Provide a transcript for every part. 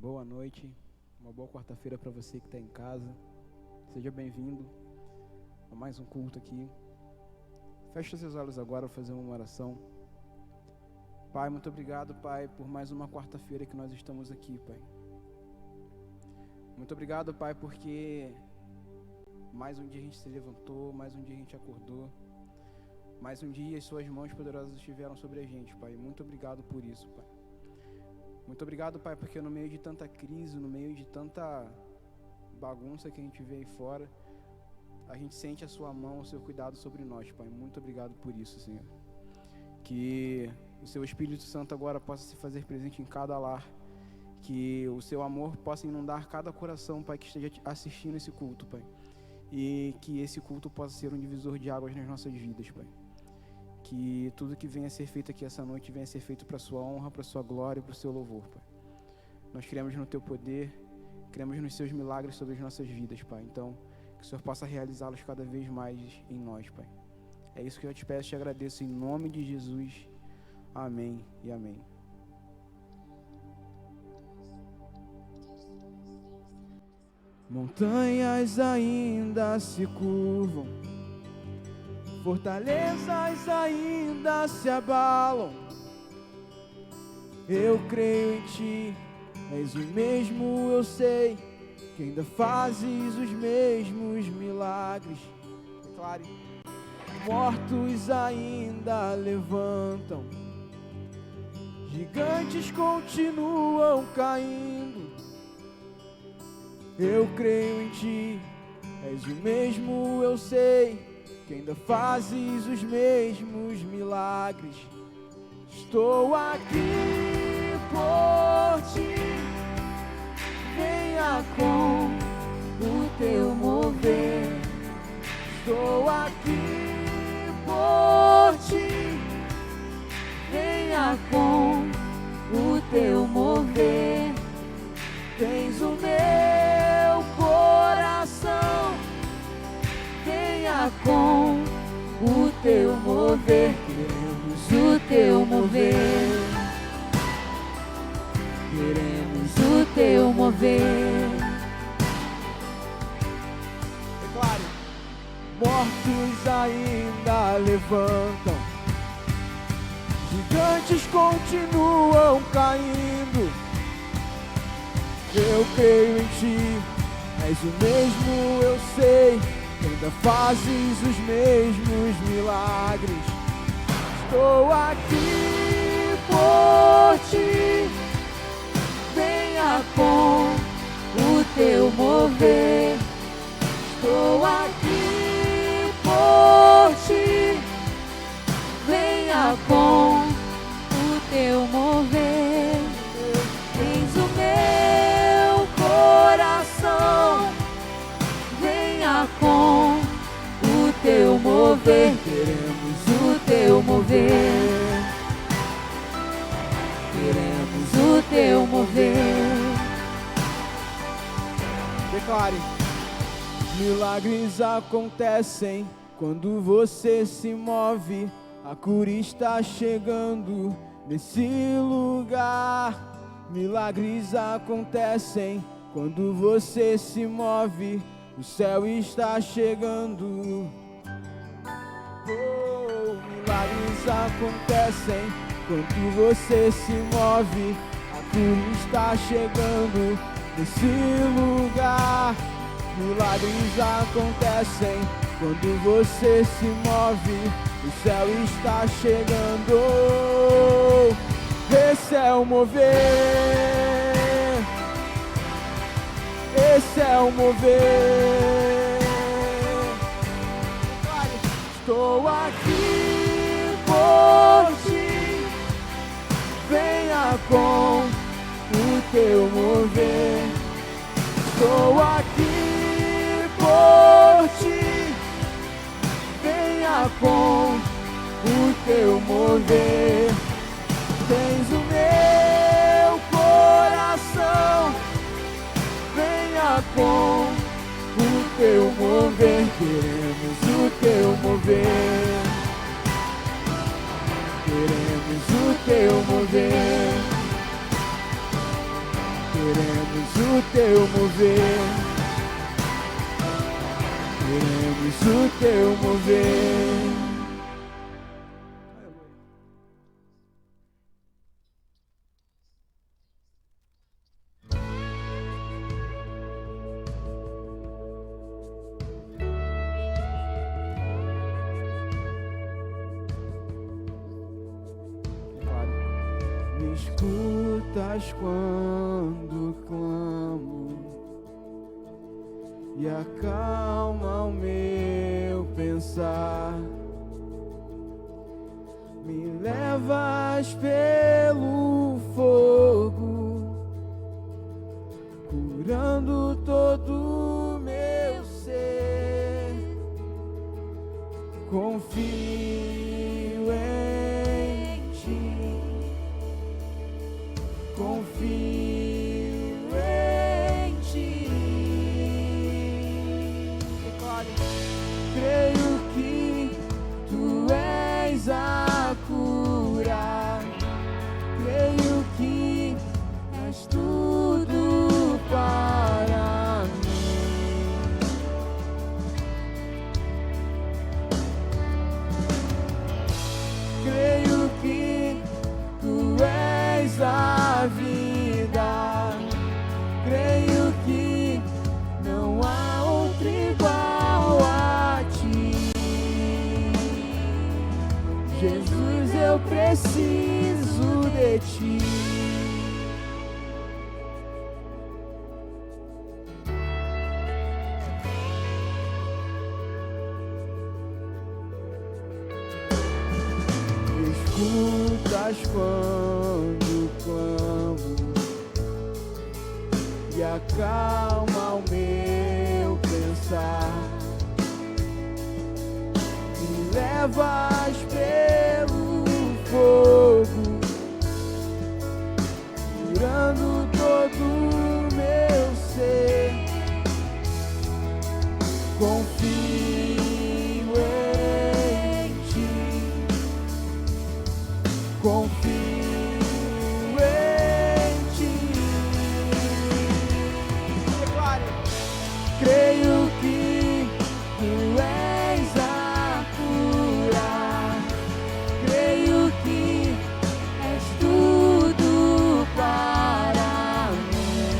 Boa noite, uma boa quarta-feira para você que está em casa. Seja bem-vindo a mais um culto aqui. Feche seus olhos agora, vou fazer uma oração. Pai, muito obrigado, Pai, por mais uma quarta-feira que nós estamos aqui, Pai. Muito obrigado, Pai, porque mais um dia a gente se levantou, mais um dia a gente acordou, mais um dia as suas mãos poderosas estiveram sobre a gente, Pai. Muito obrigado por isso, Pai. Muito obrigado, Pai, porque no meio de tanta crise, no meio de tanta bagunça que a gente vê aí fora, a gente sente a sua mão, o seu cuidado sobre nós, Pai. Muito obrigado por isso, Senhor. Que o seu Espírito Santo agora possa se fazer presente em cada lar, que o seu amor possa inundar cada coração, Pai, que esteja assistindo esse culto, Pai. E que esse culto possa ser um divisor de águas nas nossas vidas, Pai. Que tudo que venha a ser feito aqui essa noite venha a ser feito para a sua honra, para a sua glória e para o seu louvor, Pai. Nós cremos no teu poder, cremos nos seus milagres sobre as nossas vidas, Pai. Então, que o Senhor possa realizá-los cada vez mais em nós, Pai. É isso que eu te peço e te agradeço em nome de Jesus. Amém e amém. Montanhas ainda se curvam, fortalezas ainda se abalam. Eu creio em ti, és o mesmo, eu sei, que ainda fazes os mesmos milagres. Declare. Mortos ainda levantam, gigantes continuam caindo. Eu creio em ti, és o mesmo, eu sei, que ainda fazes os mesmos milagres. Estou aqui por ti, venha com o teu mover. Estou aqui por ti, venha com o teu mover. Tens o meu coração, venha com o teu mover. Queremos o teu mover, queremos o teu mover. Declare. Mortos ainda levantam, gigantes continuam caindo. Eu creio em ti, és o mesmo, eu sei, que ainda fazes os mesmos milagres. Estou aqui por ti, venha com o teu mover. Estou aqui por ti, venha com o teu mover. Tens o meu coração, venha com o teu mover. Queremos o teu mover, queremos o teu mover. Declare. Milagres acontecem quando você se move. A cura está chegando nesse lugar. Milagres acontecem quando você se move. O céu está chegando. Oh, milagres acontecem quando você se move. A cura está chegando nesse lugar. Milagres acontecem quando você se move. O céu está chegando. Esse é o mover, esse é o mover. Estou aqui por ti, venha com o teu mover. Estou aqui por ti, venha com o teu mover. Tens o meu coração, venha com o teu mover. Queremos o teu mover, queremos o teu mover, Queremos o teu mover, queremos o teu mover. Me escutas quando clamo e acalma o meu pensar. Me levas pelo fogo, curando todo o meu ser. Confio em ti, confio em ti. Creio que tu és a cura, creio que és tudo para mim. Creio que tu és a vida, creio que não há outro igual a ti. Jesus, eu preciso de ti. Escutas quando clamo e acalma o meu pensar. Me levas pelo fogo, curando todo o meu ser. Confio em ti, confio em ti. Creio que tu és a cura, creio que és tudo para mim.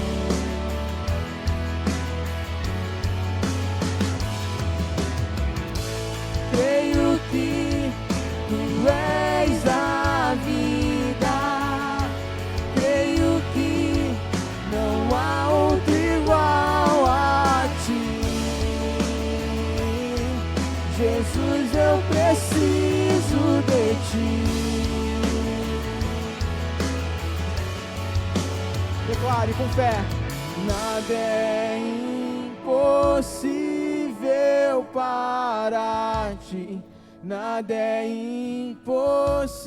Creio que tu és a vida, creio que não há outro igual a ti. Jesus, eu preciso de ti. Declare com fé: nada é impossível para ti. Nada é impossível,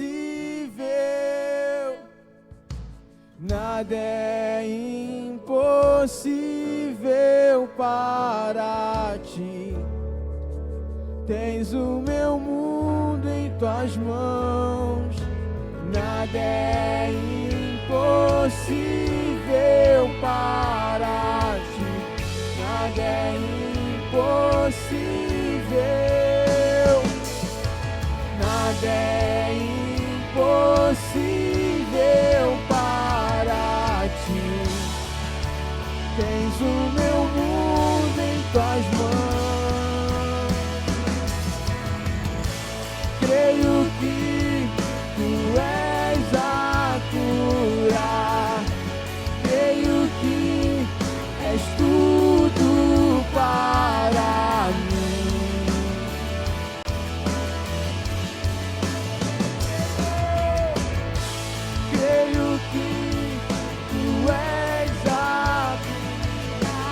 nada é impossível para ti. Tens o meu mundo em tuas mãos, nada é impossível para ti. Nada é impossível, nada é impossível para ti. Tens o meu mundo em tuas mãos. Creio que tu és a cura, creio que és tudo para mim. Creio que tu és a cura,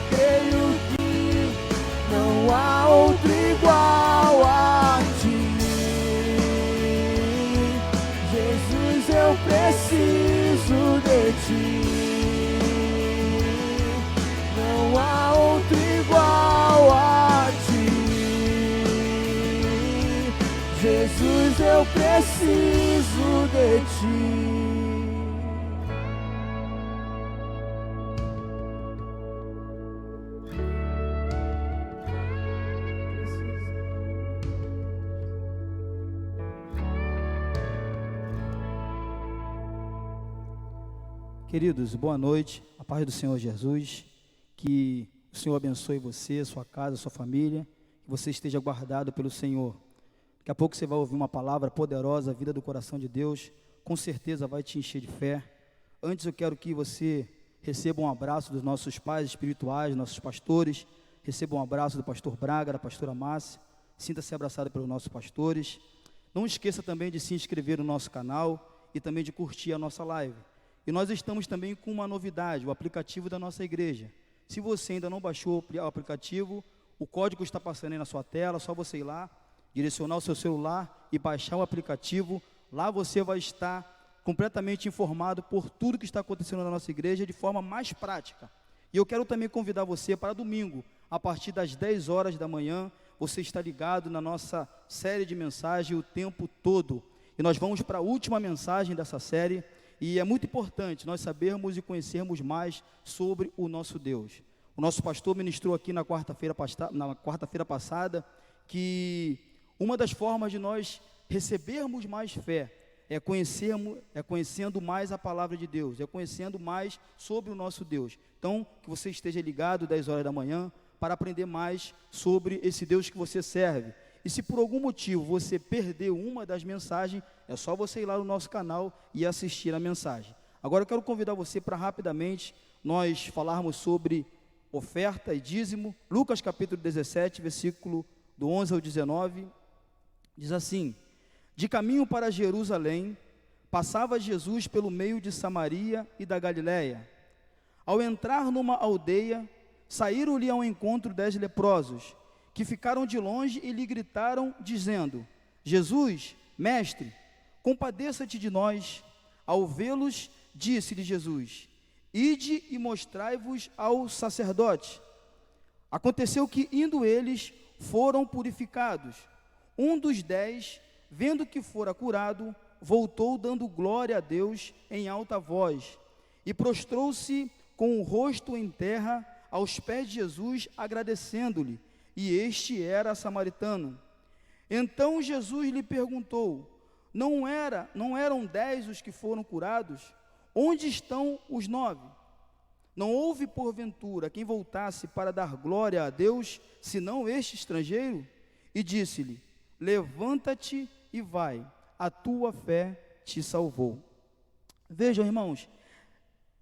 creio que não há outro igual a ti. Jesus, eu preciso de ti. Não há outro igual a ti. Jesus, eu preciso de ti. Queridos, boa noite, a paz do Senhor Jesus, que o Senhor abençoe você, sua casa, sua família, que você esteja guardado pelo Senhor. Daqui a pouco você vai ouvir uma palavra poderosa, a vida do coração de Deus, com certeza vai te encher de fé. Antes eu quero que você receba um abraço dos nossos pais espirituais, nossos pastores, receba um abraço do pastor Braga, da pastora Márcia, sinta-se abraçado pelos nossos pastores. Não esqueça também de se inscrever no nosso canal e também de curtir a nossa live. E nós estamos também com uma novidade, o aplicativo da nossa igreja. Se você ainda não baixou o aplicativo, o código está passando aí na sua tela, é só você ir lá, direcionar o seu celular e baixar o aplicativo. Lá você vai estar completamente informado por tudo que está acontecendo na nossa igreja de forma mais prática. E eu quero também convidar você para domingo, a partir das 10 horas da manhã, você está ligado na nossa série de mensagens o tempo todo. E nós vamos para a última mensagem dessa série. E é muito importante nós sabermos e conhecermos mais sobre o nosso Deus. O nosso pastor ministrou aqui na quarta-feira passada que uma das formas de nós recebermos mais fé é conhecendo mais a palavra de Deus, é conhecendo mais sobre o nosso Deus. Então, que você esteja ligado 10 horas da manhã para aprender mais sobre esse Deus que você serve. E se por algum motivo você perdeu uma das mensagens, é só você ir lá no nosso canal e assistir a mensagem. Agora eu quero convidar você para rapidamente nós falarmos sobre oferta e dízimo. Lucas capítulo 17, versículo do 11 ao 19, diz assim: de caminho para Jerusalém, passava Jesus pelo meio de Samaria e da Galiléia. Ao entrar numa aldeia, saíram-lhe ao encontro 10 leprosos, que ficaram de longe e lhe gritaram, dizendo: Jesus, mestre, compadeça-te de nós. Ao vê-los, disse-lhe Jesus: ide e mostrai-vos ao sacerdote. Aconteceu que, indo eles, foram purificados. Um dos 10, vendo que fora curado, voltou dando glória a Deus em alta voz, e prostrou-se com o rosto em terra aos pés de Jesus, agradecendo-lhe. E este era samaritano. Então Jesus lhe perguntou: não eram 10 os que foram curados? Onde estão os 9? Não houve porventura quem voltasse para dar glória a Deus, senão este estrangeiro? E disse-lhe: levanta-te e vai, a tua fé te salvou. Vejam, irmãos,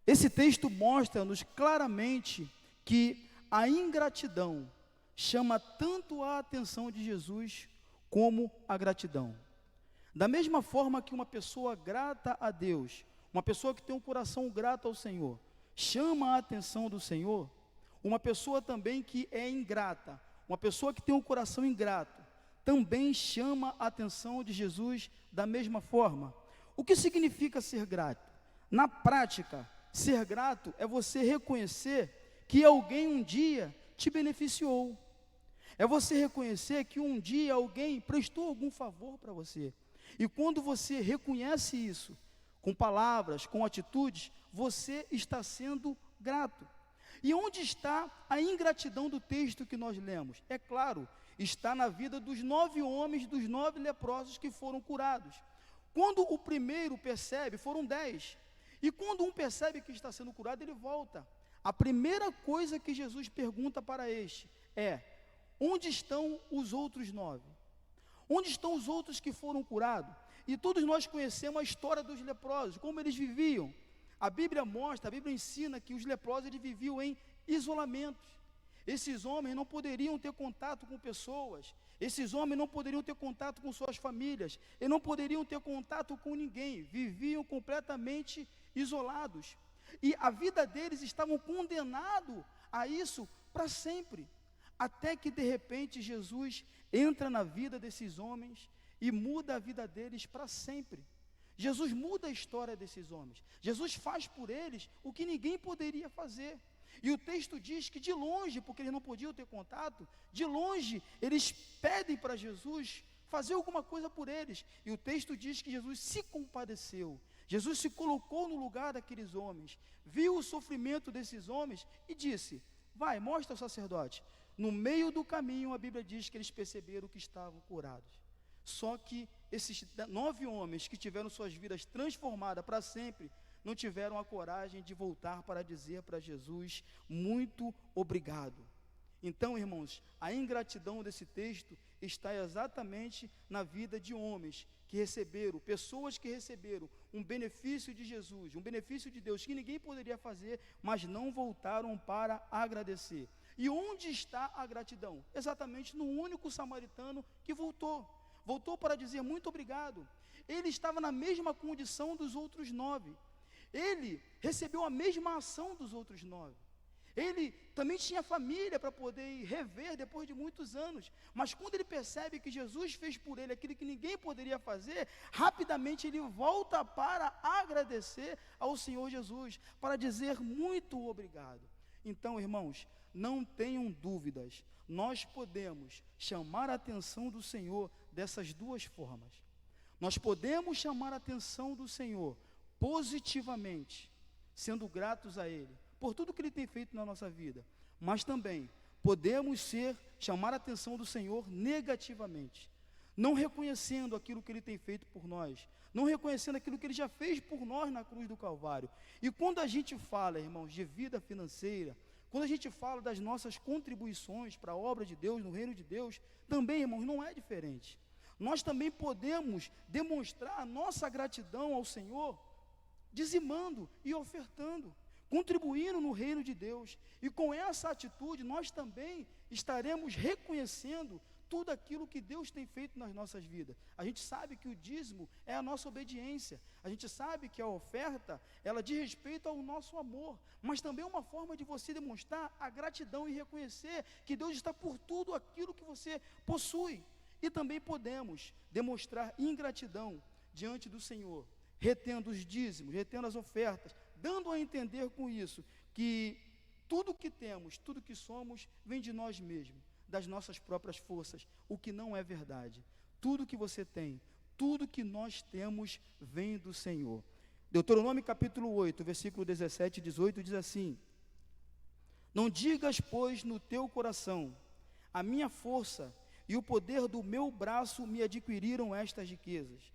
esse texto mostra-nos claramente que a ingratidão chama tanto a atenção de Jesus como a gratidão. Da mesma forma que uma pessoa grata a Deus, uma pessoa que tem um coração grato ao Senhor, chama a atenção do Senhor, uma pessoa também que é ingrata, uma pessoa que tem um coração ingrato, também chama a atenção de Jesus da mesma forma. O que significa ser grato? Na prática, ser grato é você reconhecer que alguém um dia te beneficiou. É você reconhecer que um dia alguém prestou algum favor para você. E quando você reconhece isso, com palavras, com atitudes, você está sendo grato. E onde está a ingratidão do texto que nós lemos? É claro, está na vida dos 9 homens, dos 9 leprosos que foram curados. Quando o primeiro percebe, foram 10. E quando um percebe que está sendo curado, ele volta. A primeira coisa que Jesus pergunta para este é: onde estão os outros 9? Onde estão os outros que foram curados? E todos nós conhecemos a história dos leprosos, como eles viviam. A Bíblia mostra, a Bíblia ensina que os leprosos eles viviam em isolamentos. Esses homens não poderiam ter contato com pessoas, esses homens não poderiam ter contato com suas famílias, e não poderiam ter contato com ninguém, viviam completamente isolados. E a vida deles estava condenada a isso para sempre. Até que de repente Jesus entra na vida desses homens e muda a vida deles para sempre. Jesus muda a história desses homens. Jesus faz por eles o que ninguém poderia fazer. E o texto diz que de longe, porque eles não podiam ter contato, de longe eles pedem para Jesus fazer alguma coisa por eles. E o texto diz que Jesus se compadeceu. Jesus se colocou no lugar daqueles homens, viu o sofrimento desses homens e disse: vai, mostra ao sacerdote. No meio do caminho, a Bíblia diz que eles perceberam que estavam curados. Só que esses 9 homens que tiveram suas vidas transformadas para sempre, não tiveram a coragem de voltar para dizer para Jesus: muito obrigado. Então, irmãos, a ingratidão desse texto está exatamente na vida de homens que receberam, pessoas que receberam um benefício de Jesus, um benefício de Deus que ninguém poderia fazer, mas não voltaram para agradecer. E onde está a gratidão? Exatamente no único samaritano que voltou para dizer muito obrigado. Ele estava na mesma condição dos outros 9, ele recebeu a mesma ação dos outros 9. Ele também tinha família para poder rever depois de muitos anos, mas quando ele percebe que Jesus fez por ele aquilo que ninguém poderia fazer, rapidamente ele volta para agradecer ao Senhor Jesus, para dizer muito obrigado. Então, irmãos, não tenham dúvidas, nós podemos chamar a atenção do Senhor dessas duas formas. Nós podemos chamar a atenção do Senhor positivamente, sendo gratos a Ele por tudo que Ele tem feito na nossa vida, mas também podemos chamar a atenção do Senhor negativamente, não reconhecendo aquilo que Ele tem feito por nós, não reconhecendo aquilo que Ele já fez por nós na cruz do Calvário. E quando a gente fala, irmãos, de vida financeira, quando a gente fala das nossas contribuições para a obra de Deus, no reino de Deus, também, irmãos, não é diferente. Nós também podemos demonstrar a nossa gratidão ao Senhor, dizimando e ofertando, contribuindo no reino de Deus. E com essa atitude, nós também estaremos reconhecendo tudo aquilo que Deus tem feito nas nossas vidas. A gente sabe que o dízimo é a nossa obediência, a gente sabe que a oferta, ela diz respeito ao nosso amor, mas também é uma forma de você demonstrar a gratidão e reconhecer que Deus está por tudo aquilo que você possui. E também podemos demonstrar ingratidão diante do Senhor, retendo os dízimos, retendo as ofertas, dando a entender com isso que tudo que temos, tudo que somos, vem de nós mesmos, das nossas próprias forças, o que não é verdade. Tudo que você tem, tudo que nós temos, vem do Senhor. Deuteronômio capítulo 8, versículo 17 e 18 diz assim: não digas, pois, no teu coração, a minha força e o poder do meu braço me adquiriram estas riquezas.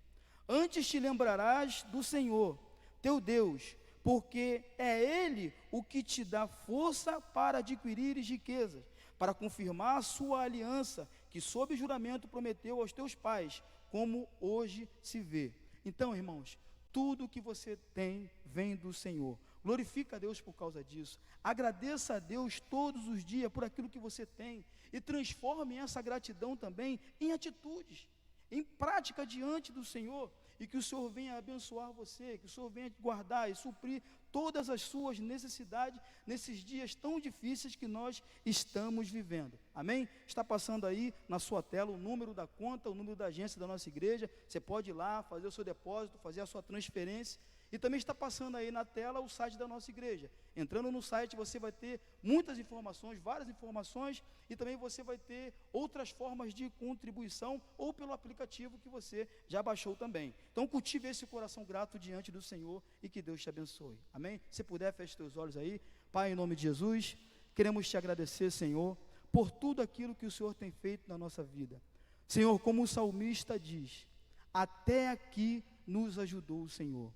Antes te lembrarás do Senhor, teu Deus, porque é Ele o que te dá força para adquirires riquezas, para confirmar a sua aliança, que sob juramento prometeu aos teus pais, como hoje se vê. Então, irmãos, tudo que você tem vem do Senhor. Glorifica a Deus por causa disso. Agradeça a Deus todos os dias por aquilo que você tem e transforme essa gratidão também em atitudes, em prática diante do Senhor, e que o Senhor venha abençoar você, que o Senhor venha guardar e suprir todas as suas necessidades nesses dias tão difíceis que nós estamos vivendo. Amém? Está passando aí na sua tela o número da conta, o número da agência da nossa igreja. Você pode ir lá, fazer o seu depósito, fazer a sua transferência. E também está passando aí na tela o site da nossa igreja. Entrando no site você vai ter muitas informações, várias informações, e também você vai ter outras formas de contribuição, ou pelo aplicativo que você já baixou também. Então cultive esse coração grato diante do Senhor e que Deus te abençoe. Amém? Se puder, feche teus olhos aí. Pai, em nome de Jesus, queremos te agradecer, Senhor, por tudo aquilo que o Senhor tem feito na nossa vida. Senhor, como o salmista diz, até aqui nos ajudou o Senhor.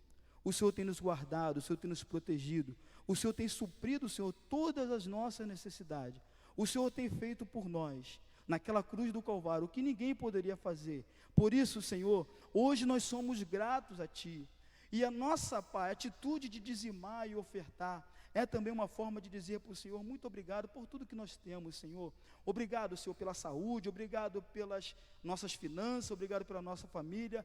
O Senhor tem nos guardado, o Senhor tem nos protegido, o Senhor tem suprido, Senhor, todas as nossas necessidades. O Senhor tem feito por nós, naquela cruz do Calvário, o que ninguém poderia fazer. Por isso, Senhor, hoje nós somos gratos a Ti. E a nossa, Pai, atitude de dizimar e ofertar é também uma forma de dizer para o Senhor, muito obrigado por tudo que nós temos, Senhor. Obrigado, Senhor, pela saúde, obrigado pelas nossas finanças, obrigado pela nossa família.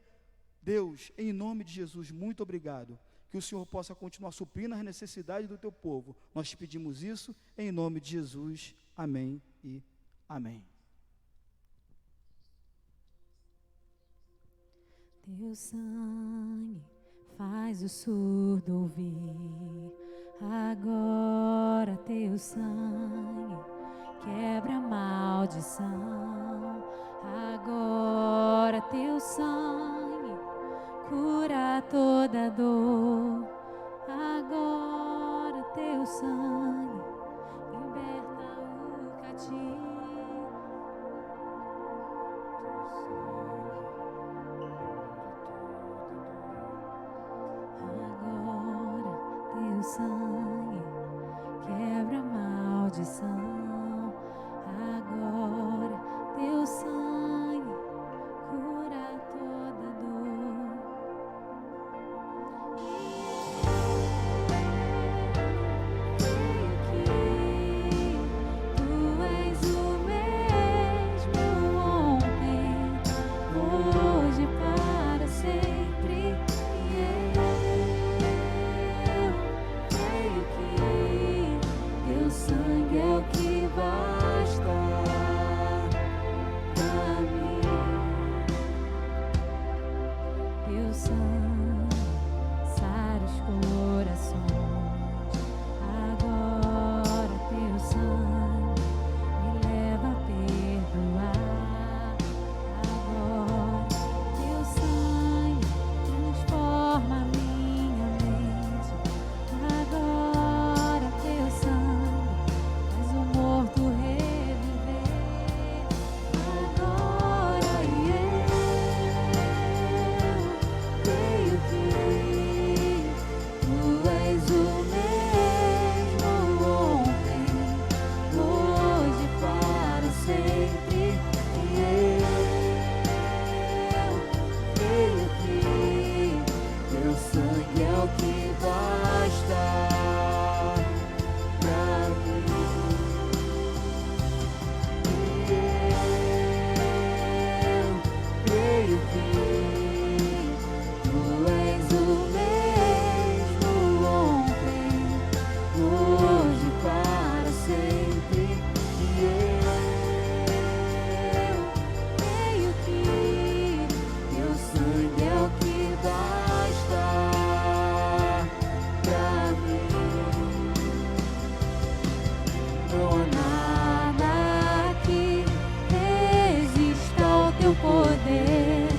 Deus, em nome de Jesus, muito obrigado, que o Senhor possa continuar suprindo as necessidades do teu povo. Nós te pedimos isso, em nome de Jesus, amém e amém. Teu sangue faz o surdo ouvir, agora teu sangue quebra a maldição, agora teu sangue cura toda dor, agora teu sangue liberta o cativo. Agora sangue quebra a maldição. Agora teu sangue cura toda dor. Creio que tu és o mesmo ontem, hoje, para sempre. Creio que teu sangue é o que basta pra mim. Teu sangue sara os corações. Agora teu sangue me leva a perdoar. Agora teu sangue transforma minha mente. Agora teu sangue faz o morto reviver. Agora creio que tu és o mesmo ontem, hoje, para sempre. Creio que teu sangue é o que basta pra mim. Creio que tu és o mesmo ontem, hoje, para sempre. Creio que teu sangue é o que basta pra mim. Não há nada que resista ao teu poder,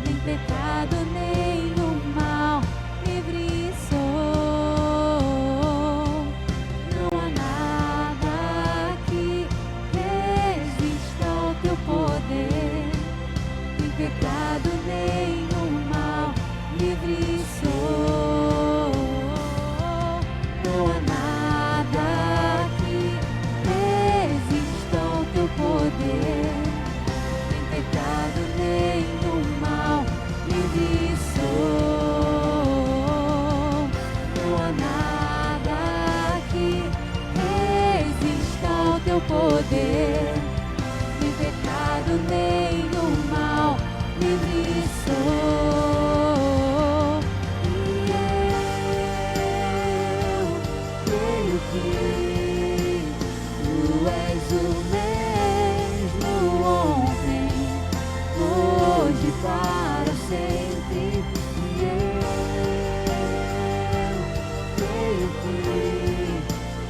nem pecado, nem o mal, livre sou. Não há nada que resista ao teu poder, nem pecado, nem o mal, livre sou. Não há nada que resista ao teu poder, nem pecado, nem o mal, livre sou. Não há nada que resista ao teu poder, nem pecado, nem o mal, livre sou. E eu creio que tu és o mesmo ontem, hoje, para sempre. E eu creio que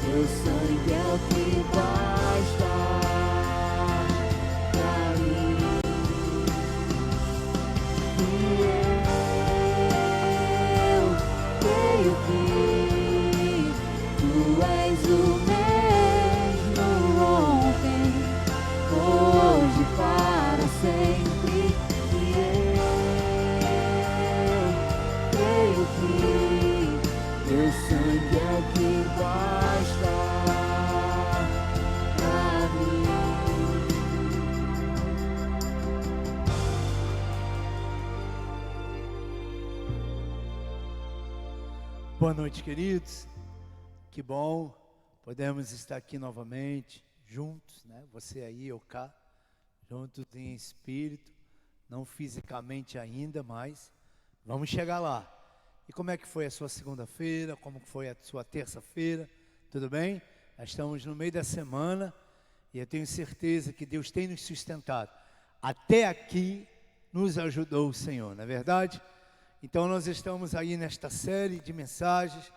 teu sangue é o que basta pra mim. E eu creio que tu és o mesmo ontem, hoje, para sempre. E eu creio que teu sangue é o que basta pra mim. Boa noite, queridos. Que bom podemos estar aqui novamente, juntos, né? Você aí, eu cá, juntos em espírito, não fisicamente ainda, mas vamos chegar lá. E como é que foi a sua segunda-feira? Como foi a sua terça-feira? Tudo bem? Nós estamos no meio da semana e eu tenho certeza que Deus tem nos sustentado. Até aqui nos ajudou o Senhor, não é verdade? Então nós estamos aí nesta série de mensagens,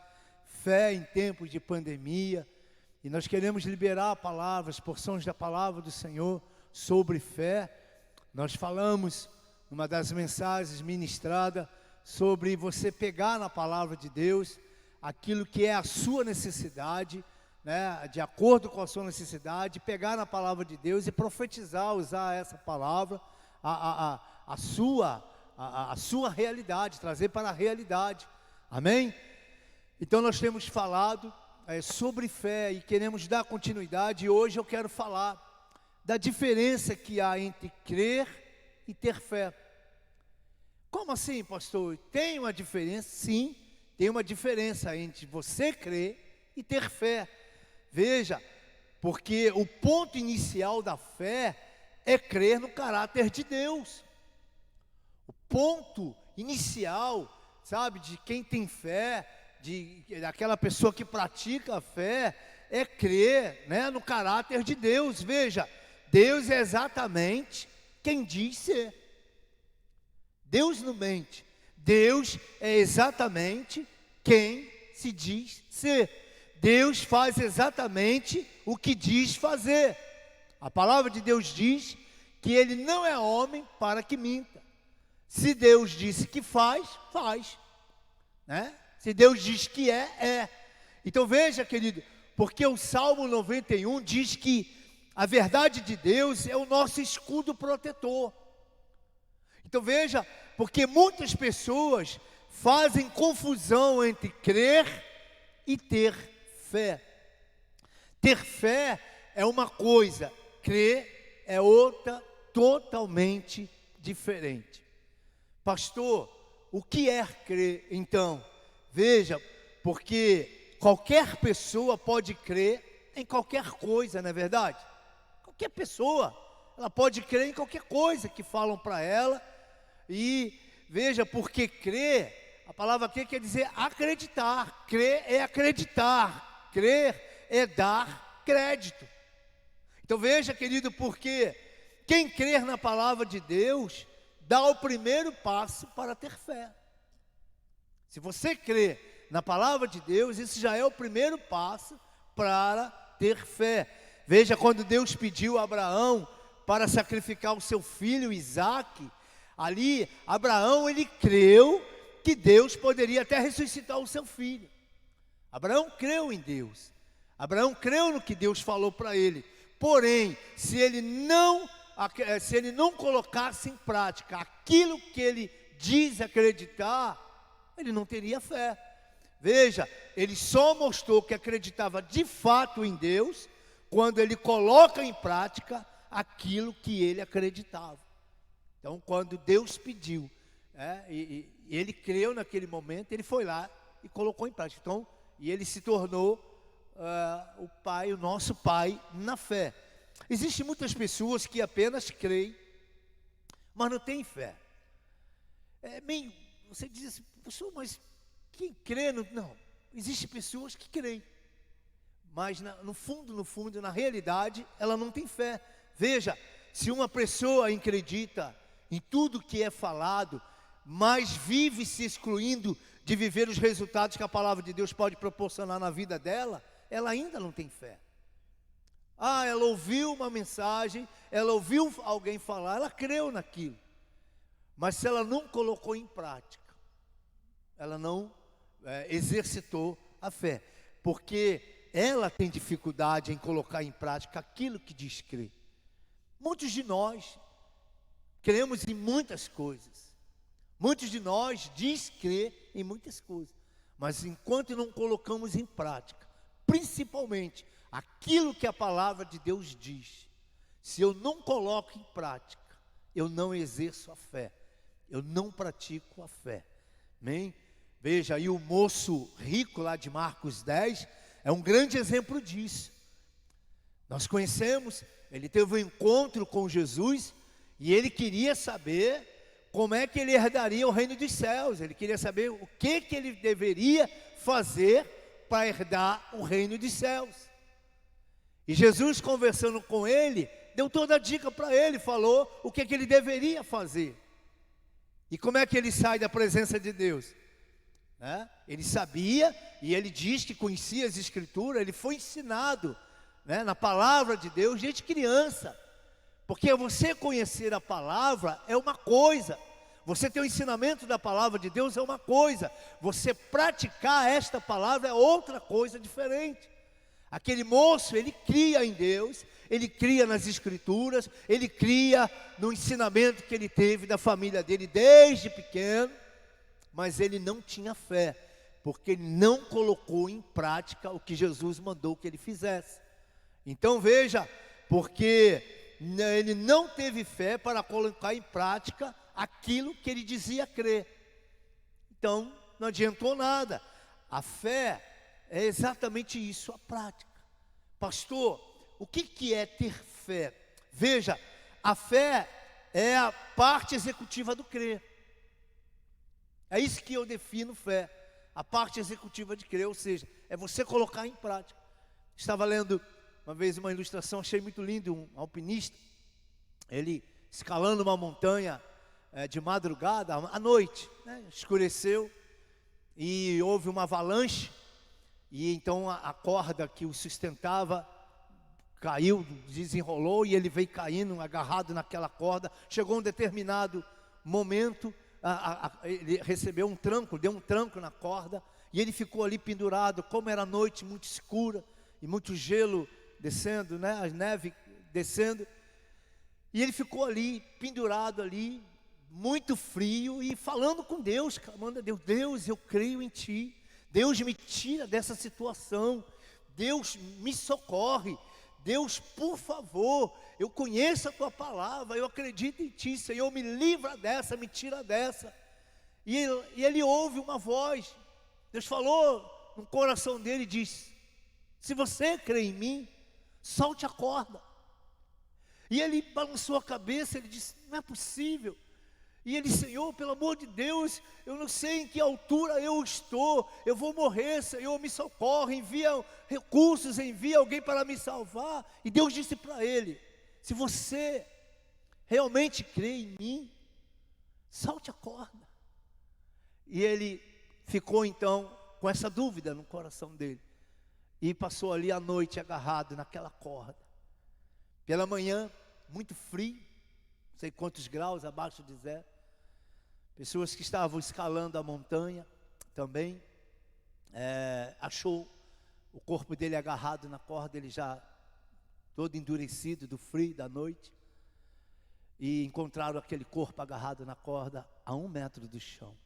fé em tempos de pandemia, e nós queremos liberar palavras, porções da palavra do Senhor sobre fé. Nós falamos, numa das mensagens ministrada, sobre você pegar na palavra de Deus aquilo que é a sua necessidade, né, de acordo com a sua necessidade, pegar na palavra de Deus e profetizar, usar essa palavra, a sua realidade, trazer para a realidade, amém? Então nós temos falado sobre fé e queremos dar continuidade. E hoje eu quero falar da diferença que há entre crer e ter fé. Como assim, pastor? Tem uma diferença? Sim, tem uma diferença entre você crer e ter fé. Veja, porque o ponto inicial da fé é crer no caráter de Deus. O ponto inicial, sabe, de quem tem fé, daquela pessoa que pratica a fé, é crer, né, no caráter de Deus. Veja, Deus é exatamente quem diz ser. Deus não mente. Deus é exatamente quem se diz ser. Deus faz exatamente o que diz fazer. A palavra de Deus diz que Ele não é homem para que minta. Se Deus disse que faz, faz, né? Se Deus diz que é. Então veja, querido, porque o Salmo 91 diz que a verdade de Deus é o nosso escudo protetor. Então veja, porque muitas pessoas fazem confusão entre crer e ter fé. Ter fé é uma coisa, crer é outra totalmente diferente. Pastor, o que é crer então? Veja, porque qualquer pessoa pode crer em qualquer coisa, não é verdade? Qualquer pessoa, ela pode crer em qualquer coisa que falam para ela. E veja, porque crer, a palavra crer quer dizer acreditar. Crer é acreditar, crer é dar crédito. Então veja, querido, porque quem crer na palavra de Deus dá o primeiro passo para ter fé. Se você crê na palavra de Deus, isso já é o primeiro passo para ter fé. Veja, quando Deus pediu a Abraão para sacrificar o seu filho Isaque, ali Abraão, ele creu que Deus poderia até ressuscitar o seu filho. Abraão creu em Deus. Abraão creu no que Deus falou para ele. Porém, se ele não colocasse em prática aquilo que ele diz acreditar, ele não teria fé. Veja, ele só mostrou que acreditava de fato em Deus quando ele coloca em prática aquilo que ele acreditava. Então, quando Deus pediu, e ele creu naquele momento, ele foi lá e colocou em prática. Então, e ele se tornou o pai, o nosso pai na fé. Existem muitas pessoas que apenas creem, mas não têm fé. Você diz assim, pessoa, mas quem crê? Não, existem pessoas que creem, mas no fundo, na realidade, ela não tem fé. Veja, se uma pessoa acredita em tudo que é falado, mas vive se excluindo de viver os resultados que a palavra de Deus pode proporcionar na vida dela, ela ainda não tem fé. Ela ouviu uma mensagem, ela ouviu alguém falar, ela creu naquilo, mas se ela não colocou em prática, ela não exercitou a fé, porque ela tem dificuldade em colocar em prática aquilo que diz crer. Muitos de nós cremos em muitas coisas, muitos de nós diz crer em muitas coisas, mas enquanto não colocamos em prática, principalmente aquilo que a palavra de Deus diz, se eu não coloco em prática, eu não exerço a fé, eu não pratico a fé. Amém? Veja, aí o moço rico lá de Marcos 10 é um grande exemplo disso. Nós conhecemos, ele teve um encontro com Jesus e ele queria saber como é que ele herdaria o reino dos céus. Ele queria saber o que ele deveria fazer para herdar o reino dos céus. E Jesus, conversando com ele, deu toda a dica para ele, falou o que ele deveria fazer. E como é que ele sai da presença de Deus? Ele sabia, e ele diz que conhecia as Escrituras, ele foi ensinado na palavra de Deus desde criança. Porque você conhecer a palavra é uma coisa, você ter o ensinamento da palavra de Deus é uma coisa, você praticar esta palavra é outra coisa diferente. Aquele moço, ele cria em Deus, ele cria nas Escrituras, ele cria no ensinamento que ele teve da família dele desde pequeno, mas ele não tinha fé. porque ele não colocou em prática o que Jesus mandou que ele fizesse. Então veja, porque ele não teve fé para colocar em prática aquilo que ele dizia crer. Então não adiantou nada. A fé é exatamente isso, a prática. Pastor, o que é ter fé? Veja, a fé é a parte executiva do crer. É isso que eu defino fé, a parte executiva de crer, ou seja, é você colocar em prática. Estava lendo uma vez uma ilustração, achei muito lindo, um alpinista, ele escalando uma montanha de madrugada, à noite, né, escureceu, e houve uma avalanche, e então a corda que o sustentava caiu, desenrolou, e ele veio caindo, agarrado naquela corda. Chegou um determinado momento, ele recebeu um tranco, deu um tranco na corda, e ele ficou ali pendurado. Como era noite muito escura, e muito gelo descendo, né, a neve descendo, e ele ficou ali, pendurado ali, muito frio, e falando com Deus, clamando a Deus: Deus, eu creio em Ti, Deus me tira dessa situação, Deus me socorre, Deus, por favor, eu conheço a Tua palavra, eu acredito em Ti, Senhor, me livra dessa, me tira dessa. E ele ouve uma voz, Deus falou no coração dele e disse: se você crê em mim, solte a corda. E ele balançou a cabeça, ele disse: não é possível. E ele: Senhor, pelo amor de Deus, eu não sei em que altura eu estou, eu vou morrer, Senhor, me socorre, envia recursos, envia alguém para me salvar. E Deus disse para ele: se você realmente crê em mim, solte a corda. E ele ficou então com essa dúvida no coração dele, e passou ali a noite agarrado naquela corda. Pela manhã, muito frio, não sei quantos graus abaixo de zero. Pessoas que estavam escalando a montanha também, achou o corpo dele agarrado na corda, ele já todo endurecido do frio da noite, e encontraram aquele corpo agarrado na corda a 1 metro do chão.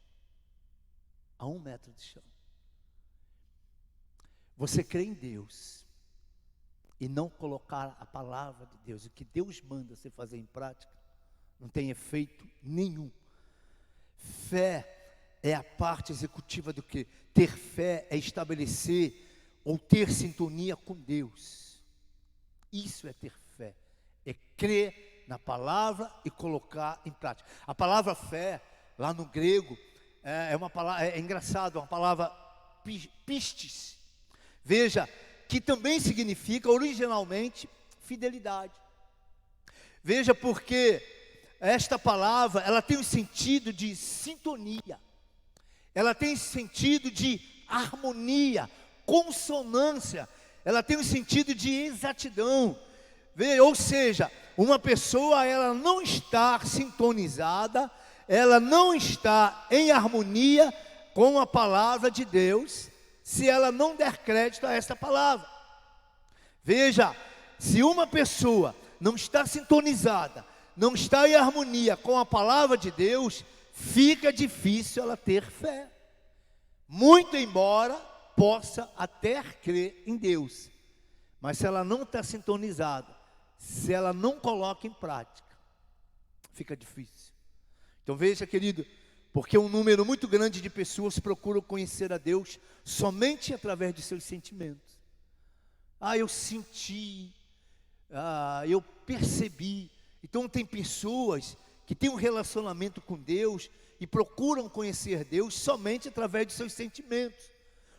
A 1 metro do chão. Você crê em Deus e não colocar a palavra de Deus, o que Deus manda você fazer em prática, não tem efeito nenhum. Fé é a parte executiva do que ter fé é estabelecer ou ter sintonia com Deus. Isso é ter fé, é crer na palavra e colocar em prática. A palavra fé, lá no grego, é uma palavra, é engraçado, é uma palavra pistis. Veja, que também significa originalmente fidelidade. Veja, porque esta palavra, ela tem um sentido de sintonia, ela tem sentido de harmonia, consonância, ela tem um sentido de exatidão. Ou seja, uma pessoa, ela não está sintonizada, ela não está em harmonia com a palavra de Deus, se ela não der crédito a esta palavra. Veja, se uma pessoa não está sintonizada, não está em harmonia com a palavra de Deus, fica difícil ela ter fé. Muito embora possa até crer em Deus, mas se ela não está sintonizada, se ela não coloca em prática, fica difícil. Então veja, querido, porque um número muito grande de pessoas procuram conhecer a Deus somente através de seus sentimentos. Eu senti, eu percebi. Então tem pessoas que têm um relacionamento com Deus e procuram conhecer Deus somente através de seus sentimentos.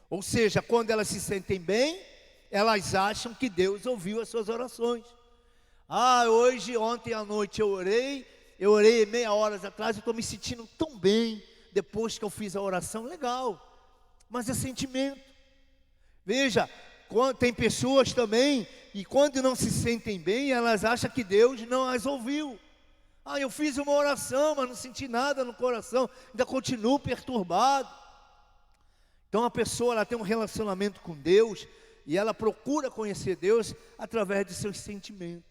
Ou seja, quando elas se sentem bem, elas acham que Deus ouviu as suas orações. Ontem à noite eu orei meia hora atrás, eu estou me sentindo tão bem, depois que eu fiz a oração, legal, mas é sentimento. Veja, tem pessoas também, e quando não se sentem bem, elas acham que Deus não as ouviu. Eu fiz uma oração, mas não senti nada no coração, ainda continuo perturbado. Então a pessoa, ela tem um relacionamento com Deus, e ela procura conhecer Deus através de seus sentimentos.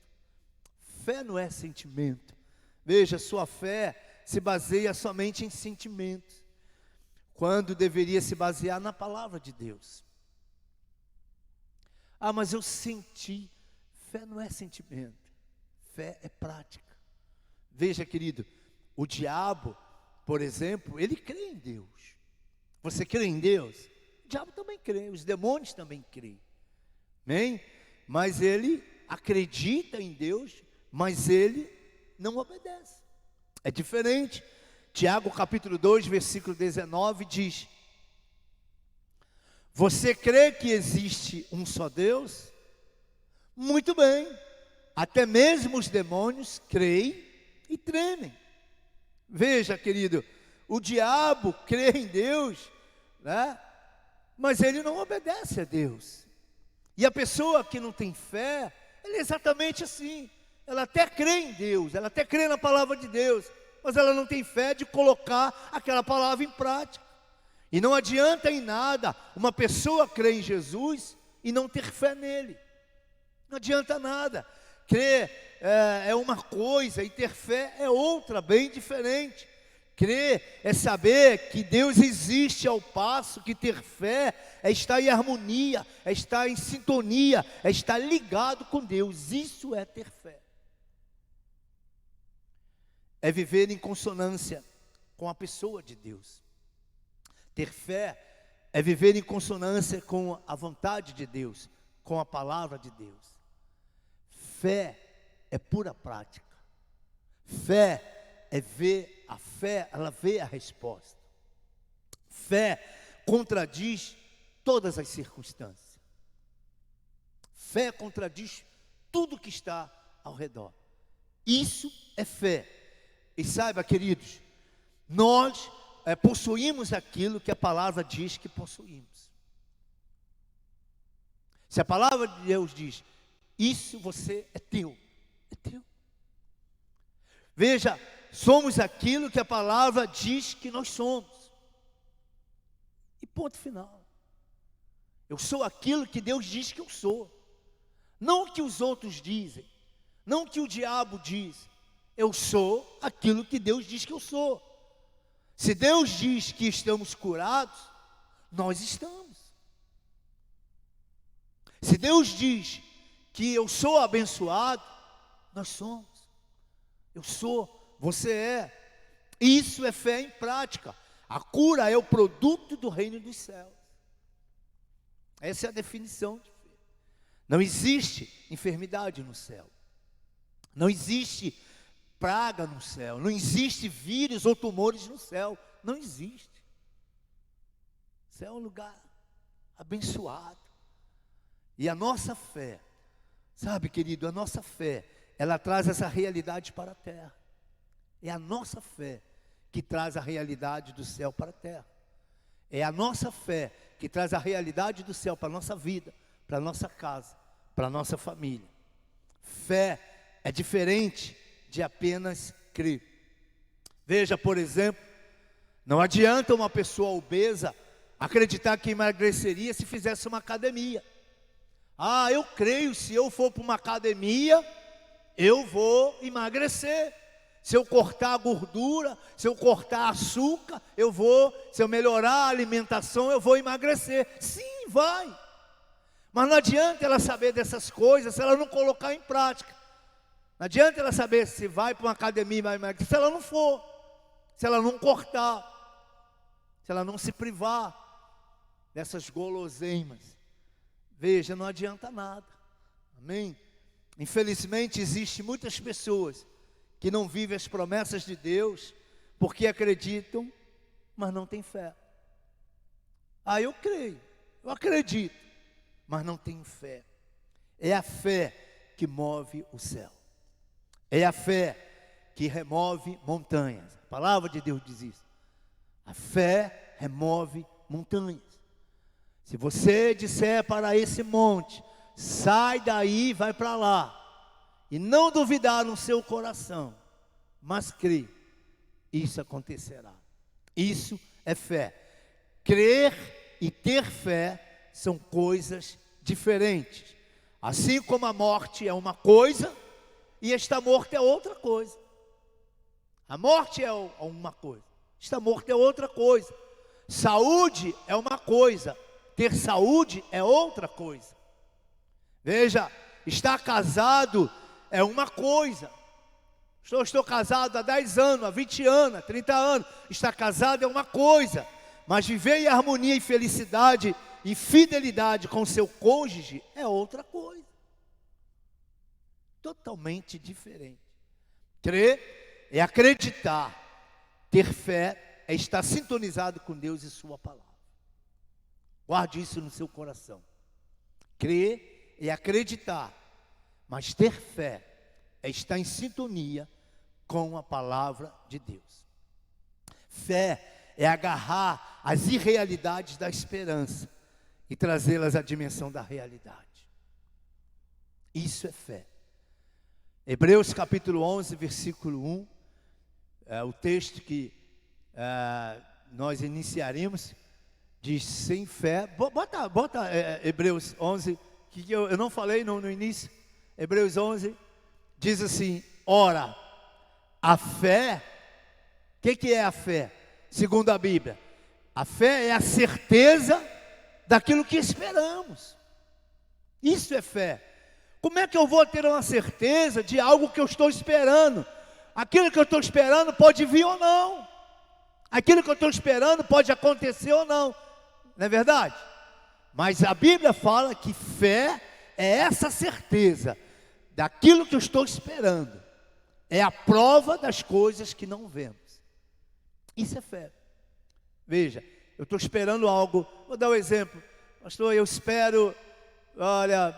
Fé não é sentimento. Veja, sua fé se baseia somente em sentimentos. quando deveria se basear na palavra de Deus. Ah, mas eu senti. Fé não é sentimento, fé é prática. Veja, querido, o diabo, por exemplo, ele crê em Deus. Você crê em Deus? O diabo também crê, os demônios também creem. Amém? Mas ele acredita em Deus, mas ele não obedece. É diferente. Tiago capítulo 2, versículo 19 diz: você crê que existe um só Deus? Muito bem. Até mesmo os demônios creem e tremem. Veja, querido, o diabo crê em Deus, né? Mas ele não obedece a Deus. E a pessoa que não tem fé, ela é exatamente assim. Ela até crê em Deus, ela até crê na palavra de Deus, mas ela não tem fé de colocar aquela palavra em prática. E não adianta em nada uma pessoa crer em Jesus e não ter fé nele. Não adianta nada. Crer é uma coisa e ter fé é outra, bem diferente. Crer é saber que Deus existe, ao passo que ter fé é estar em harmonia, é estar em sintonia, é estar ligado com Deus. Isso é ter fé. É viver em consonância com a pessoa de Deus. Ter fé é viver em consonância com a vontade de Deus, com a palavra de Deus. Fé é pura prática. Fé é ver a fé, ela vê a resposta. Fé contradiz todas as circunstâncias. Fé contradiz tudo que está ao redor. Isso é fé. E saiba, queridos, nós possuímos aquilo que a palavra diz que possuímos. Se a palavra de Deus diz, isso você é teu, é teu. Veja, somos aquilo que a palavra diz que nós somos. E ponto final. Eu sou aquilo que Deus diz que eu sou. Não o que os outros dizem, não o que o diabo diz. Eu sou aquilo que Deus diz que eu sou. Se Deus diz que estamos curados, nós estamos. Se Deus diz que eu sou abençoado, nós somos. Eu sou, você é. Isso é fé em prática. A cura é o produto do reino dos céus. Essa é a definição de fé. Não existe enfermidade no céu. Não existe praga no céu. Não existe vírus ou tumores no céu. Não existe. O céu é um lugar abençoado. E a nossa fé, sabe, querido, a nossa fé, ela traz essa realidade para a terra. É a nossa fé que traz a realidade do céu para a terra. É a nossa fé que traz a realidade do céu para a nossa vida, para a nossa casa, para a nossa família. Fé é diferente de apenas crer. Veja, por exemplo, não adianta uma pessoa obesa acreditar que emagreceria se fizesse uma academia. Ah, eu creio, se eu for para uma academia, eu vou emagrecer. Se eu cortar a gordura, se eu cortar açúcar, se eu melhorar a alimentação, eu vou emagrecer. Sim, vai. Mas não adianta ela saber dessas coisas se ela não colocar em prática. Não adianta ela saber se vai para uma academia e vai emagrecer, se ela não for, se ela não cortar, se ela não se privar dessas guloseimas. Veja, não adianta nada. Amém? Infelizmente, existem muitas pessoas que não vivem as promessas de Deus, porque acreditam, mas não têm fé. Ah, eu creio, eu acredito, mas não tenho fé. É a fé que move o céu. É a fé que remove montanhas. A palavra de Deus diz isso. A fé remove montanhas. Se você disser para esse monte, sai daí e vai para lá, e não duvidar no seu coração, mas crê, isso acontecerá. Isso é fé. Crer e ter fé são coisas diferentes. Assim como a morte é uma coisa, e estar morto é outra coisa. A morte é uma coisa, estar morto é outra coisa. saúde é uma coisa, ter saúde é outra coisa. Veja, estar casado é uma coisa. Estou casado há 10 anos, há 20 anos, há 30 anos. Estar casado é uma coisa, mas viver em harmonia e felicidade e fidelidade com seu cônjuge é outra coisa. Totalmente diferente. Crer é acreditar. Ter fé é estar sintonizado com Deus e sua palavra. Guarde isso no seu coração. Crer é acreditar, mas ter fé é estar em sintonia com a palavra de Deus. Fé é agarrar as irrealidades da esperança e trazê-las à dimensão da realidade. Isso é fé. Hebreus capítulo 11, versículo 1, é o texto que nós iniciaremos, diz: sem fé, bota Hebreus 11, que eu não falei no início. Hebreus 11 diz assim: ora, a fé, o que é a fé? Segundo a Bíblia, a fé é a certeza daquilo que esperamos. Isso é fé. Como é que eu vou ter uma certeza de algo que eu estou esperando? Aquilo que eu estou esperando pode vir ou não. Aquilo que eu estou esperando pode acontecer ou não. Não é verdade? Mas a Bíblia fala que fé é essa certeza daquilo que eu estou esperando. É a prova das coisas que não vemos. Isso é fé. Veja, eu estou esperando algo. Vou dar um exemplo. Pastor, eu espero, olha,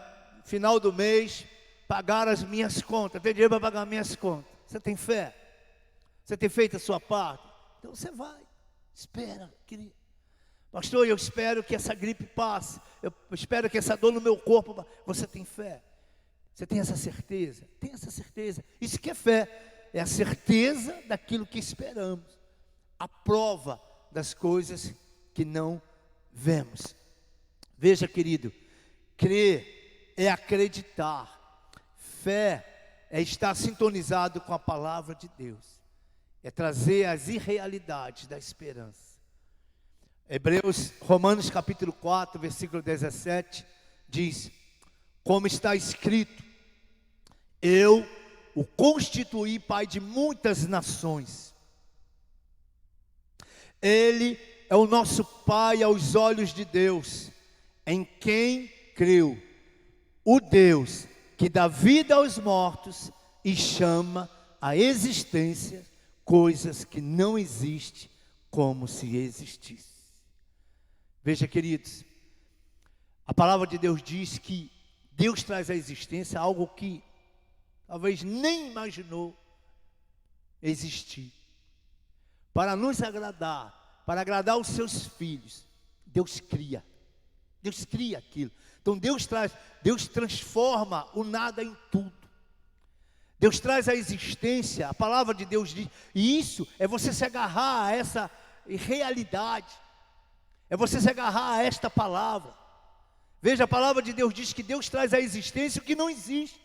final do mês, pagar as minhas contas. Tem dinheiro para pagar as minhas contas. Você tem fé? Você tem feito a sua parte? Então você vai. Espera, querido. Pastor, eu espero que essa gripe passe. Eu espero que essa dor no meu corpo passe. Você tem fé? Você tem essa certeza? Tem essa certeza. Isso que é fé. É a certeza daquilo que esperamos. A prova das coisas que não vemos. Veja, querido, crer é acreditar. Fé é estar sintonizado com a palavra de Deus. É trazer as irrealidades da esperança. Romanos capítulo 4, versículo 17, diz: como está escrito, eu o constituí pai de muitas nações. Ele é o nosso pai aos olhos de Deus, em quem creu, o Deus que dá vida aos mortos e chama à existência coisas que não existem como se existissem. Veja, queridos, a palavra de Deus diz que Deus traz à existência algo que talvez nem imaginou existir. Para nos agradar, para agradar os seus filhos, Deus cria aquilo. Então Deus transforma o nada em tudo. Deus traz à existência, a palavra de Deus diz, e isso é você se agarrar a essa realidade, é você se agarrar a esta palavra. Veja, a palavra de Deus diz que Deus traz à existência o que não existe.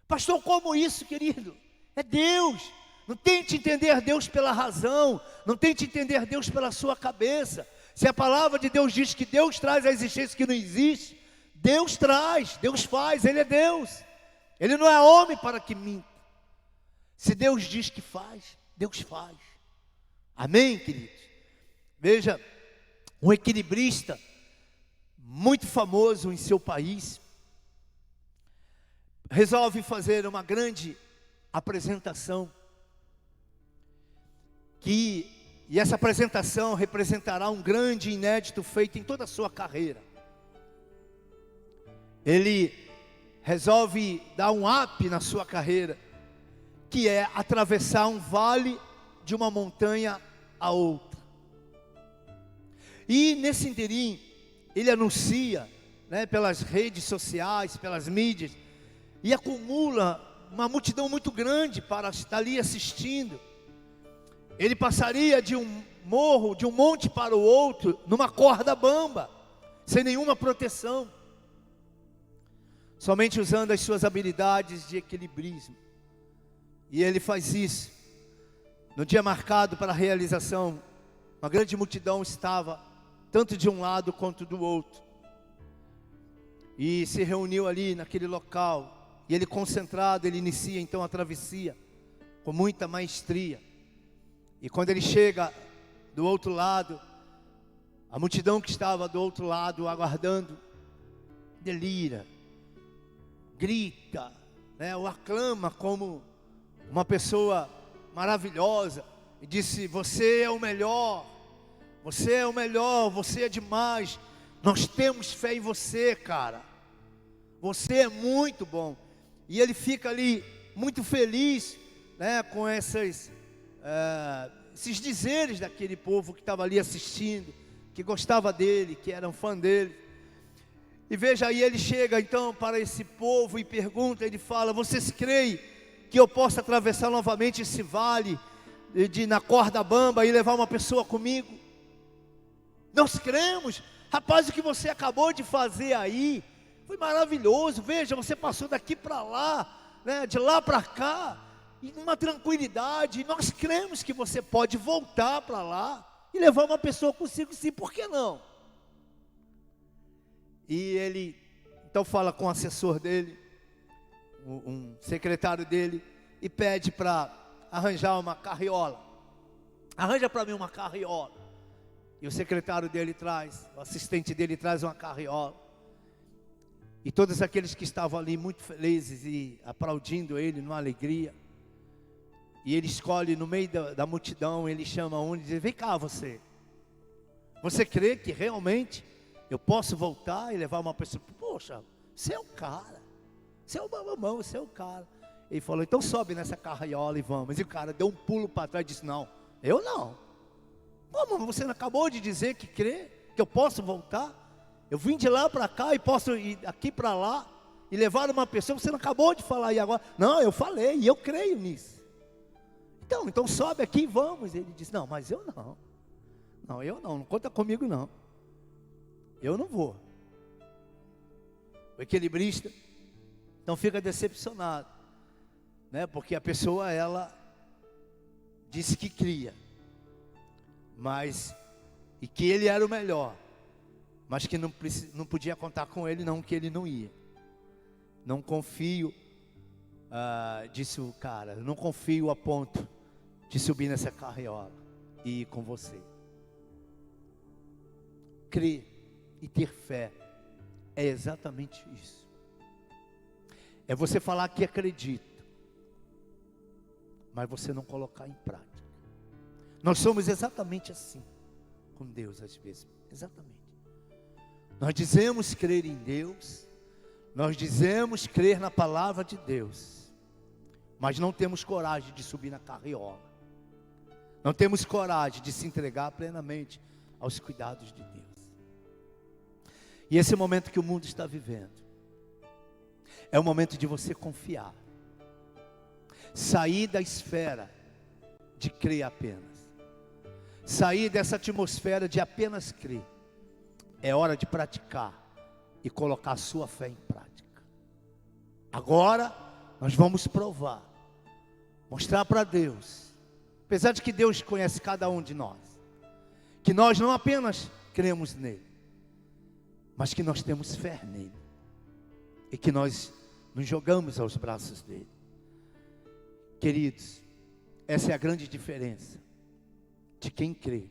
Pastor, como isso, querido? É Deus. Não tente entender Deus pela razão, não tente entender Deus pela sua cabeça. Se a palavra de Deus diz que Deus traz à existência o que não existe, Deus traz, Deus faz, Ele é Deus. Ele não é homem para que minta. Se Deus diz que faz, Deus faz. Amém, queridos? Veja, um equilibrista muito famoso em seu país resolve fazer uma grande apresentação e essa apresentação representará um grande inédito feito em toda a sua carreira. Ele resolve dar um up na sua carreira, que é atravessar um vale de uma montanha a outra. E nesse interim, ele anuncia, pelas redes sociais, pelas mídias, e acumula uma multidão muito grande para estar ali assistindo. Ele passaria de um morro, de um monte para o outro, numa corda bamba, sem nenhuma proteção, somente usando as suas habilidades de equilibrismo. E ele faz isso no dia marcado para a realização uma grande multidão estava tanto de um lado quanto do outro. E se reuniu ali naquele local. E ele concentrado, ele inicia então a travessia com muita maestria. E quando ele chega do outro lado, a multidão que estava do outro lado aguardando, delira, grita, né, o aclama como uma pessoa maravilhosa. E disse: você é o melhor, você é o melhor, você é demais. Nós temos fé em você, cara. Você é muito bom. E ele fica ali muito feliz, né, com esses dizeres daquele povo que estava ali assistindo, que gostava dele, que eram fã dele. E veja aí, ele chega então para esse povo e pergunta, ele fala: vocês creem que eu possa atravessar novamente esse vale na corda bamba e levar uma pessoa comigo? Nós cremos. Rapaz, o que você acabou de fazer aí foi maravilhoso. Veja, você passou daqui para lá, né, de lá para cá, e numa tranquilidade. E nós cremos que você pode voltar para lá e levar uma pessoa consigo, sim, por que não? E ele então fala com o assessor dele, um secretário dele, e pede para arranjar uma carriola. Arranja para mim uma carriola. E o secretário dele traz, o assistente dele traz uma carriola. E todos aqueles que estavam ali muito felizes e aplaudindo ele numa alegria. E ele escolhe no meio da multidão, ele chama um e diz: vem cá você. Você crê que realmente eu posso voltar e levar uma pessoa? Poxa, você é o cara. Você é o mamão, você é o cara. Ele falou: então sobe nessa carriola e vamos. E o cara deu um pulo para trás e disse: não, eu não. Pô, mas você não acabou de dizer que crê que eu posso voltar? Eu vim de lá para cá e posso ir daqui para lá e levar uma pessoa. Você não acabou de falar aí agora? Não, eu falei e eu creio nisso. Então sobe aqui e vamos. Ele disse: não, mas eu não. Não, eu não conta comigo não. Eu não vou. O equilibrista então fica decepcionado, né? Porque a pessoa, ela disse que cria, e que ele era o melhor, mas que não podia contar com ele não, que ele não ia. Não confio, disse o cara, não confio a ponto de subir nessa carriola e ir com você. Crer e ter fé é exatamente isso. É você falar que acredita, mas você não colocar em prática. Nós somos exatamente assim com Deus às vezes, exatamente. Nós dizemos crer em Deus, nós dizemos crer na palavra de Deus, mas não temos coragem de subir na carriola, não temos coragem de se entregar plenamente aos cuidados de Deus. E esse momento que o mundo está vivendo é o momento de você confiar, sair da esfera de crer apenas, sair dessa atmosfera de apenas crer. É hora de praticar e colocar a sua fé em prática. Agora nós vamos provar, mostrar para Deus, apesar de que Deus conhece cada um de nós, que nós não apenas cremos nele, mas que nós temos fé nele, e que nós nos jogamos aos braços dele. Queridos, essa é a grande diferença de quem crê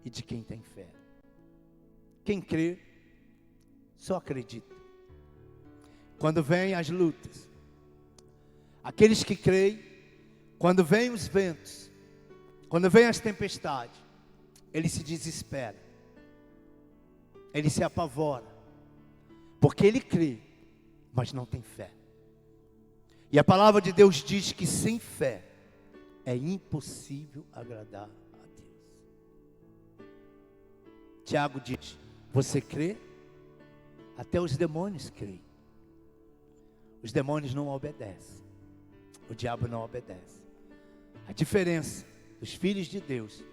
e de quem tem fé. Quem crê só acredita. Quando vêm as lutas, aqueles que creem, quando vêm os ventos, quando vêm as tempestades, ele se desespera, ele se apavora, porque ele crê, mas não tem fé. E a palavra de Deus diz que sem fé é impossível agradar a Deus. Tiago diz: você crê? Até os demônios creem. Os demônios não obedecem, o diabo não obedece. A diferença dos filhos de Deus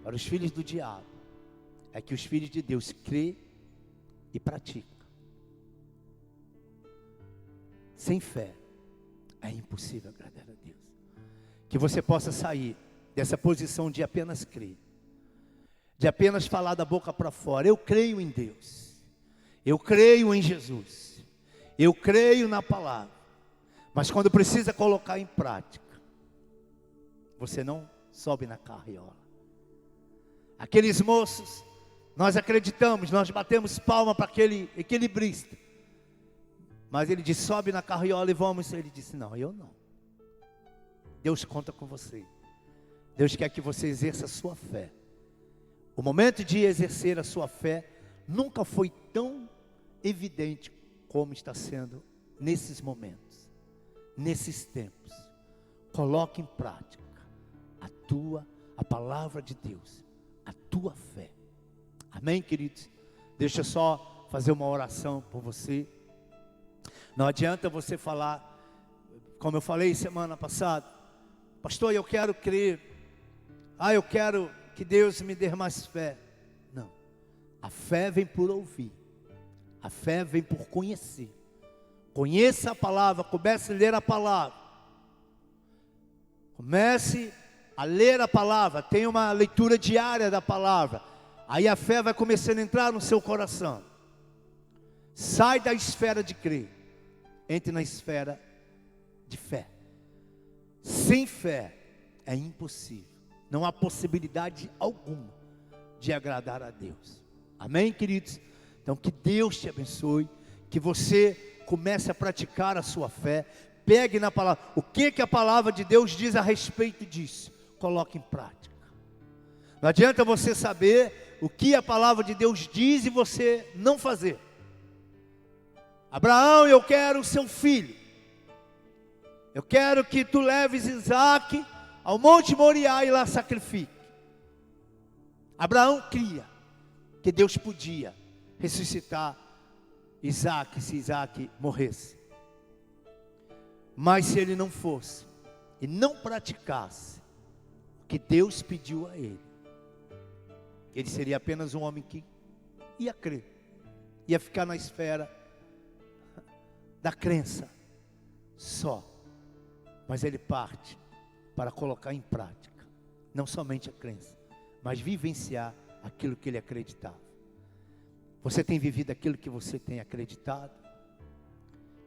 para os filhos do diabo é que os filhos de Deus crê e praticam. Sem fé é impossível agradar a Deus. Que você possa sair dessa posição de apenas crer de apenas falar da boca para fora. Eu creio em Deus, eu creio em Jesus, eu creio na palavra. Mas quando precisa colocar em prática, você não sobe na carriola. Aqueles moços, nós acreditamos, nós batemos palma para aquele equilibrista. Mas ele disse, sobe na carriola e vamos. Ele disse, não, eu não. Deus conta com você. Deus quer que você exerça a sua fé. O momento de exercer a sua fé nunca foi tão evidente como está sendo nesses momentos, nesses tempos. Coloque em prática a palavra de Deus, a tua fé. Amém, queridos? Deixa eu só fazer uma oração por você. Não adianta você falar, como eu falei semana passada, pastor, eu quero crer, eu quero que Deus me dê mais fé. Não, a fé vem por ouvir, a fé vem por conhecer. Conheça a palavra, comece a ler a palavra, comece a ler a palavra, tenha uma leitura diária da palavra, aí a fé vai começando a entrar no seu coração. Sai da esfera de crer, entre na esfera de fé. Sem fé é impossível, não há possibilidade alguma de agradar a Deus. Amém, queridos? Então que Deus te abençoe, que você comece a praticar a sua fé. Pegue na palavra, o que a palavra de Deus diz a respeito disso, coloque em prática. Não adianta você saber o que a palavra de Deus diz e você não fazer. Abraão, eu quero o seu filho, eu quero que tu leves Isaque ao Monte Moriá e lá sacrifique. Abraão cria que Deus podia ressuscitar Isaque se Isaque morresse. Mas se ele não fosse e não praticasse o que Deus pediu a ele, ele seria apenas um homem que ia crer, ia ficar na esfera da crença só. Mas ele parte para colocar em prática, não somente a crença, mas vivenciar aquilo que ele acreditava. Você tem vivido aquilo que você tem acreditado?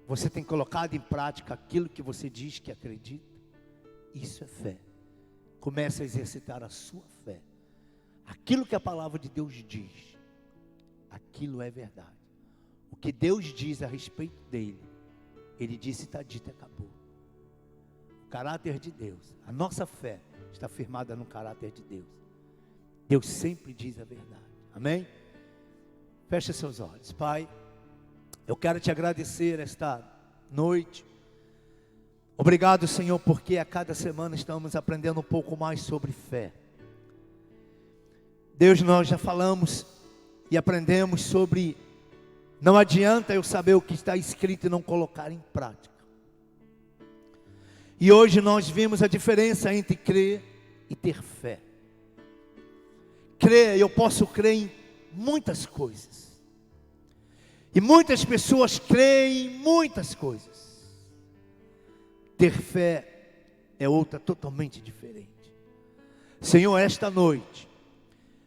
Você tem colocado em prática aquilo que você diz que acredita? Isso é fé. Comece a exercitar a sua fé. Aquilo que a palavra de Deus diz, aquilo é verdade. O que Deus diz a respeito dele, ele disse, está dito, acabou. O caráter de Deus, a nossa fé está firmada no caráter de Deus. Deus sempre diz a verdade. Amém? Feche seus olhos. Pai, eu quero te agradecer esta noite. Obrigado, Senhor, porque a cada semana estamos aprendendo um pouco mais sobre fé. Deus, nós já falamos e aprendemos sobre não adianta eu saber o que está escrito e não colocar em prática. E hoje nós vimos a diferença entre crer e ter fé. Crer, eu posso crer em muitas coisas. E muitas pessoas creem em muitas coisas. Ter fé é outra totalmente diferente. Senhor, esta noite,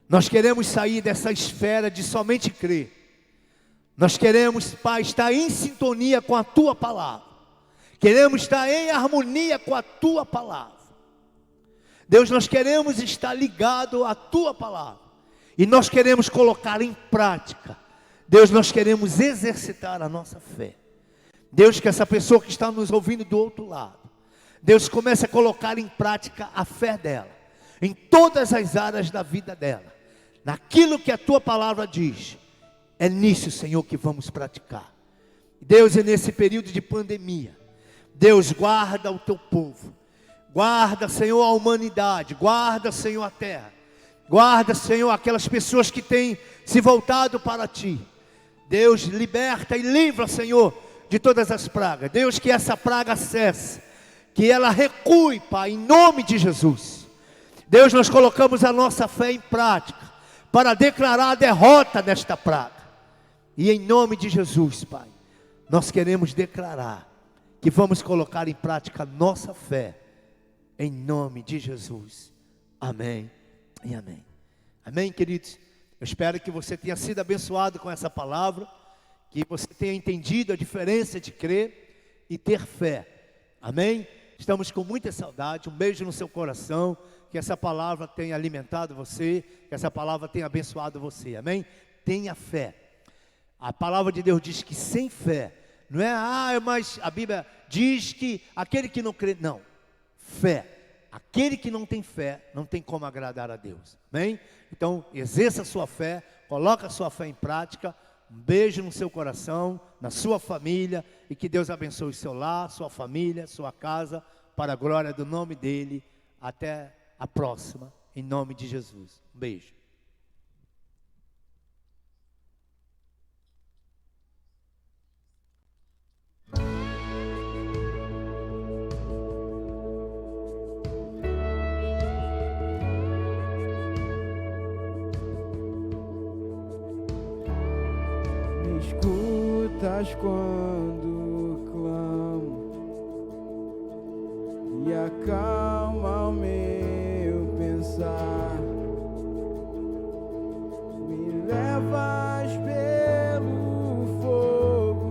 nós queremos sair dessa esfera de somente crer. Nós queremos, Pai, estar em sintonia com a Tua palavra. Queremos estar em harmonia com a Tua palavra. Deus, nós queremos estar ligado à Tua palavra. E nós queremos colocar em prática. Deus, nós queremos exercitar a nossa fé. Deus, que essa pessoa que está nos ouvindo do outro lado, Deus, comece a colocar em prática a fé dela, em todas as áreas da vida dela, naquilo que a Tua palavra diz. É nisso, Senhor, que vamos praticar. Deus, é nesse período de pandemia, Deus, guarda o Teu povo, guarda, Senhor, a humanidade, guarda, Senhor, a terra, guarda, Senhor, aquelas pessoas que têm se voltado para Ti. Deus, liberta e livra, Senhor, de todas as pragas. Deus, que essa praga cesse, que ela recue, Pai, em nome de Jesus. Deus, nós colocamos a nossa fé em prática, para declarar a derrota desta praga. E em nome de Jesus, Pai, nós queremos declarar que vamos colocar em prática a nossa fé, em nome de Jesus. Amém e amém. Amém, queridos? Eu espero que você tenha sido abençoado com essa palavra, que você tenha entendido a diferença de crer e ter fé. Amém? Estamos com muita saudade, um beijo no seu coração, que essa palavra tenha alimentado você, que essa palavra tenha abençoado você. Amém? Tenha fé. A palavra de Deus diz que sem fé, não é, mas a Bíblia diz que aquele que não crê, não, fé. Aquele que não tem fé, não tem como agradar a Deus. Amém? Então, exerça a sua fé, coloque a sua fé em prática. Um beijo no seu coração, na sua família, e que Deus abençoe seu lar, sua família, sua casa, para a glória do nome dEle. Até a próxima, em nome de Jesus. Um beijo. Me escutas quando clamo e acalma o meu pensar. Me levas pelo fogo,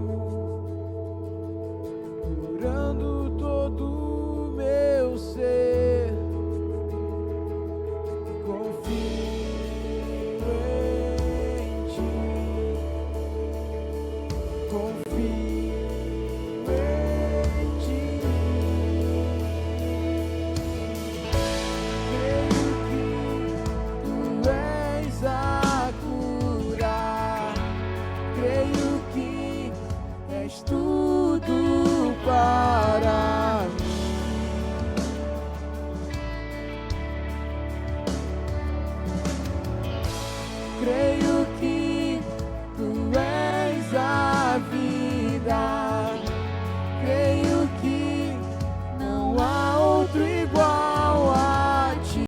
curando todo o meu ser. Confio em ti. Confio em ti. Creio que tu és a curar. Creio que és tudo para mim. Creio